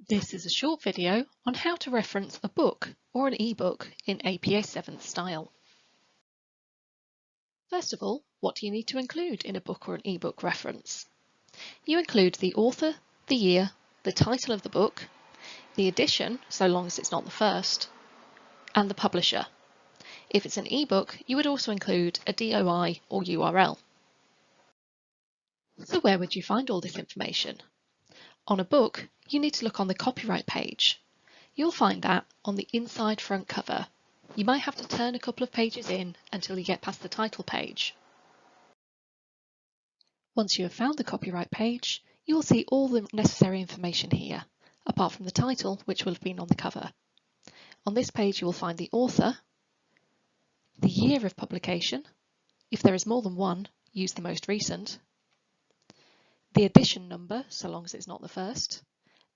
This is a short video on how to reference a book or an ebook in APA 7th style. First of all, what do you need to include in a book or an ebook reference? You include the author, the year, the title of the book, the edition, so long as it's not the first, and the publisher. If it's an ebook, you would also include a DOI or URL. So where would you find all this information? On a book, you need to look on the copyright page. You'll find that on the inside front cover. You might have to turn a couple of pages in until you get past the title page. Once you have found the copyright page, you will see all the necessary information here, apart from the title, which will have been on the cover. On this page, you will find the author, the year of publication. If there is more than one, use the most recent. The edition number, so long as it's not the first.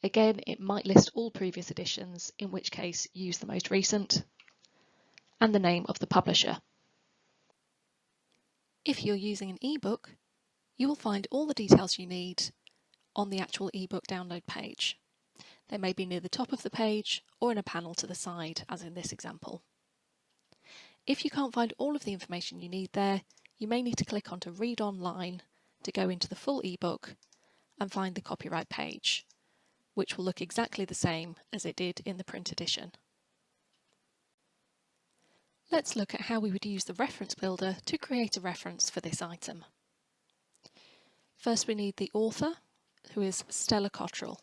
Again, it might list all previous editions, in which case use the most recent. And the name of the publisher. If you're using an ebook, you will find all the details you need on the actual ebook download page. They may be near the top of the page or in a panel to the side, as in this example. If you can't find all of the information you need there, you may need to click onto Read Online to go into the full ebook and find the copyright page, which will look exactly the same as it did in the print edition. Let's look at how we would use the reference builder to create a reference for this item. First, we need the author, who is Stella Cottrell.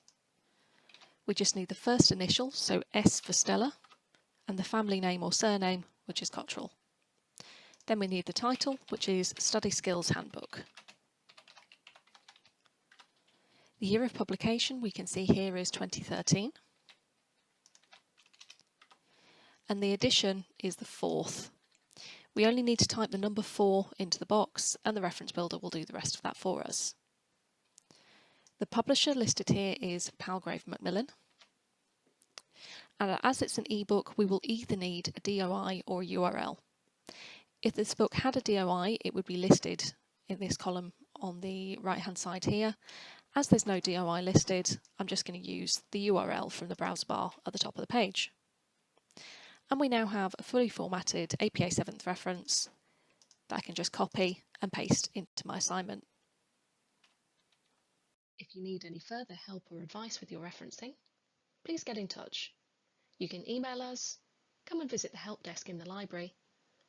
We just need the first initial, so S for Stella, and the family name or surname, which is Cottrell. Then we need the title, which is Study Skills Handbook. The year of publication we can see here is 2013. And the edition is the 4th. We only need to type the number 4 into the box and the reference builder will do the rest of that for us. The publisher listed here is Palgrave Macmillan. And as it's an ebook, we will either need a DOI or a URL. If this book had a DOI, it would be listed in this column on the right-hand side here. As there's no DOI listed, I'm just going to use the URL from the browser bar at the top of the page. And we now have a fully formatted APA 7th reference that I can just copy and paste into my assignment. If you need any further help or advice with your referencing, please get in touch. You can email us, come and visit the help desk in the library,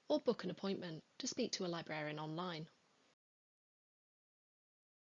or book an appointment to speak to a librarian online.